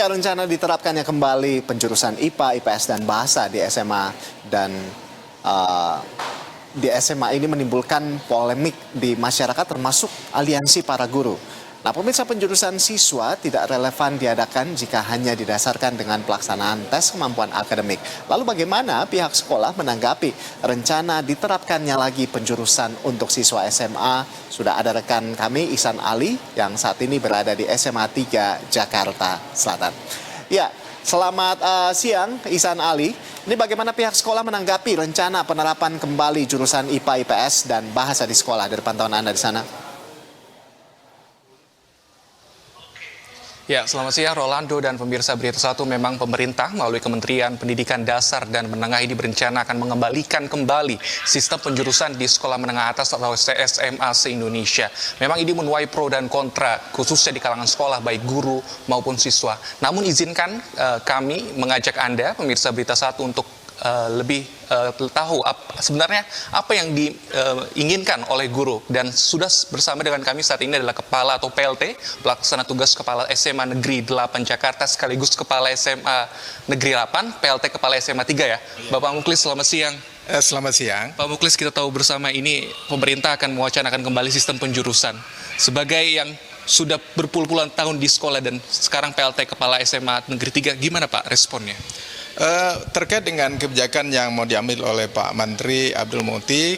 Rencana diterapkannya kembali penjurusan IPA, IPS, dan Bahasa di SMA dan eh, di SMA ini menimbulkan polemik di masyarakat termasuk aliansi para guru. Nah, pemirsa, penjurusan siswa tidak relevan diadakan jika hanya didasarkan dengan pelaksanaan tes kemampuan akademik. Lalu bagaimana pihak sekolah menanggapi rencana diterapkannya lagi penjurusan untuk siswa SMA? Sudah ada rekan kami Ihsan Ali yang saat ini berada di SMA 3 Jakarta Selatan. Ya, selamat siang Ihsan Ali. Ini bagaimana pihak sekolah menanggapi rencana penerapan kembali jurusan IPA, IPS, dan Bahasa di sekolah dari pantauan Anda di sana? Ya, selamat siang Rolando dan pemirsa Berita Satu. Memang pemerintah melalui Kementerian Pendidikan Dasar dan Menengah ini berencana akan mengembalikan kembali sistem penjurusan di sekolah menengah atas atau SMA se-Indonesia. Memang ini menuai pro dan kontra, khususnya di kalangan sekolah, baik guru maupun siswa. Namun izinkan kami mengajak Anda, pemirsa Berita Satu, untuk lebih tahu sebenarnya apa yang diinginkan oleh guru. Dan sudah bersama dengan kami saat ini adalah Kepala atau PLT, Pelaksana Tugas Kepala SMA Negeri 8 Jakarta, sekaligus Kepala SMA Negeri 8, PLT Kepala SMA 3 ya. Bapak Muklis, selamat siang. Selamat siang. Pak Muklis, kita tahu bersama ini pemerintah akan mewacanakan kembali sistem penjurusan. Sebagai yang sudah berpuluh-puluhan tahun di sekolah dan sekarang PLT Kepala SMA Negeri 3, gimana Pak responnya? Terkait dengan kebijakan yang mau diambil oleh Pak Menteri Abdul Muti,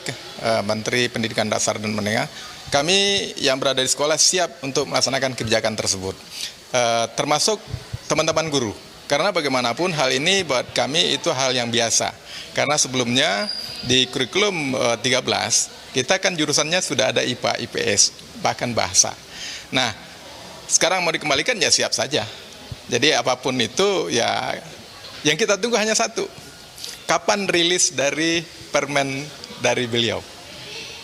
Menteri Pendidikan Dasar dan Menengah, kami yang berada di sekolah siap untuk melaksanakan kebijakan tersebut, termasuk teman-teman guru. Karena bagaimanapun hal ini buat kami itu hal yang biasa. Karena sebelumnya di kurikulum 13, kita kan jurusannya sudah ada IPA, IPS, bahkan bahasa. Nah, sekarang mau dikembalikan ya siap saja. Jadi apapun itu ya, yang kita tunggu hanya satu, kapan rilis dari permen dari beliau.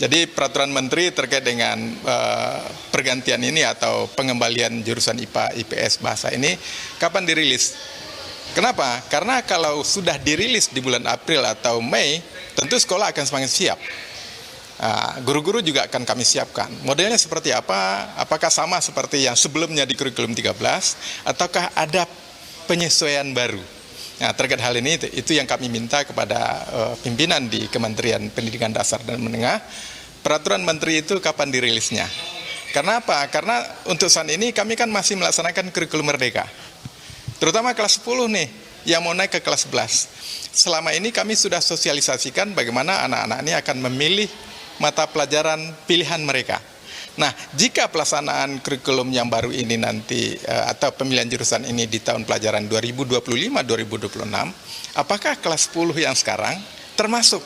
Jadi peraturan menteri terkait dengan pergantian ini atau pengembalian jurusan IPA, IPS, bahasa ini, kapan dirilis? Kenapa? Karena kalau sudah dirilis di bulan April atau Mei, tentu sekolah akan semakin siap. Guru-guru juga akan kami siapkan. Modelnya seperti apa? Apakah sama seperti yang sebelumnya di kurikulum 13, ataukah ada penyesuaian baru? Nah, terkait hal ini, itu yang kami minta kepada pimpinan di Kementerian Pendidikan Dasar dan Menengah. Peraturan menteri itu kapan dirilisnya? Karena apa? Karena untuk saat ini kami kan masih melaksanakan kurikulum merdeka. Terutama kelas 10 nih, yang mau naik ke kelas 11. Selama ini kami sudah sosialisasikan bagaimana anak-anak ini akan memilih mata pelajaran pilihan mereka. Nah, jika pelaksanaan kurikulum yang baru ini nanti atau pemilihan jurusan ini di tahun pelajaran 2025-2026, apakah kelas 10 yang sekarang termasuk?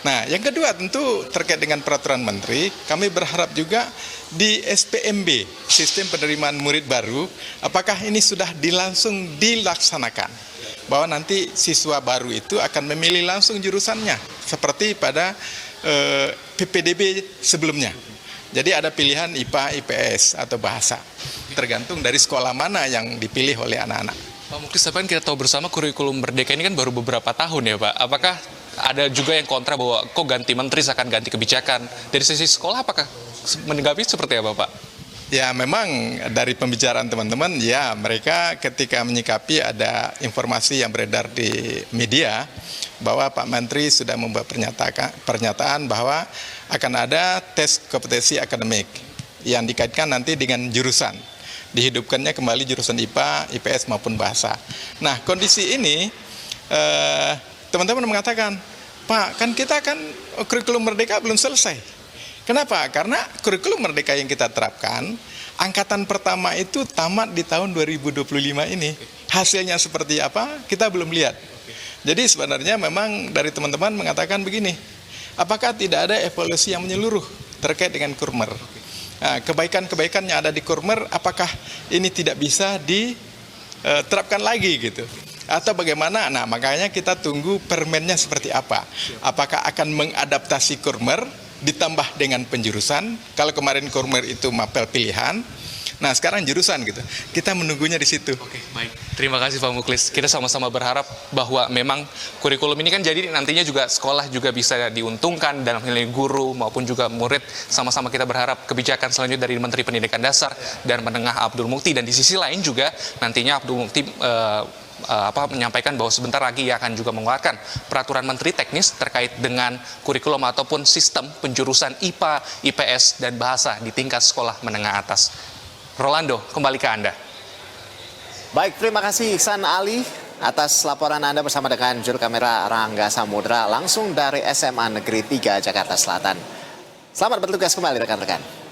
Nah, yang kedua tentu terkait dengan peraturan menteri, kami berharap juga di SPMB, sistem penerimaan murid baru, apakah ini sudah langsung dilaksanakan? Bahwa nanti siswa baru itu akan memilih langsung jurusannya, seperti pada PPDB sebelumnya. Jadi ada pilihan IPA, IPS, atau bahasa. Tergantung dari sekolah mana yang dipilih oleh anak-anak. Pak Muklis, apa yang kita tahu bersama kurikulum merdeka ini kan baru beberapa tahun ya Pak. Apakah ada juga yang kontra bahwa kok ganti menteri akan ganti kebijakan? Dari sisi sekolah apakah menanggapi seperti apa Pak? Ya memang dari pembicaraan teman-teman, ya mereka ketika menyikapi ada informasi yang beredar di media bahwa Pak Menteri sudah membuat pernyataan bahwa akan ada tes kompetensi akademik yang dikaitkan nanti dengan jurusan. Dihidupkannya kembali jurusan IPA, IPS maupun bahasa. Nah, kondisi ini teman-teman mengatakan, Pak, kan kita kan kurikulum merdeka belum selesai. Kenapa? Karena kurikulum merdeka yang kita terapkan, angkatan pertama itu tamat di tahun 2025 ini. Hasilnya seperti apa? Kita belum lihat. Jadi sebenarnya memang dari teman-teman mengatakan begini, apakah tidak ada evaluasi yang menyeluruh terkait dengan kurmer? Nah, kebaikan-kebaikan yang ada di kurmer, apakah ini tidak bisa diterapkan lagi gitu? Atau bagaimana? Nah, makanya kita tunggu permennya seperti apa. Apakah akan mengadaptasi kurmer ditambah dengan penjurusan? Kalau kemarin kurmer itu mapel pilihan, Nah sekarang jurusan gitu, kita menunggunya di situ. Oke, baik. Terima kasih Pak Muklis. Kita sama-sama berharap bahwa memang kurikulum ini kan jadi nantinya juga sekolah juga bisa diuntungkan dalam hal ini guru maupun juga murid. Sama-sama kita berharap kebijakan selanjutnya dari Menteri Pendidikan Dasar dan Menengah Abdul Mukti, dan di sisi lain juga nantinya Abdul Mukti menyampaikan bahwa sebentar lagi ia akan juga mengeluarkan peraturan menteri teknis terkait dengan kurikulum ataupun sistem penjurusan IPA, IPS, dan bahasa di tingkat sekolah menengah atas. Rolando, kembali ke Anda. Baik, terima kasih Iksan Ali atas laporan Anda bersama dengan juru kamera Rangga Samudra langsung dari SMA Negeri 3 Jakarta Selatan. Selamat bertugas kembali rekan-rekan.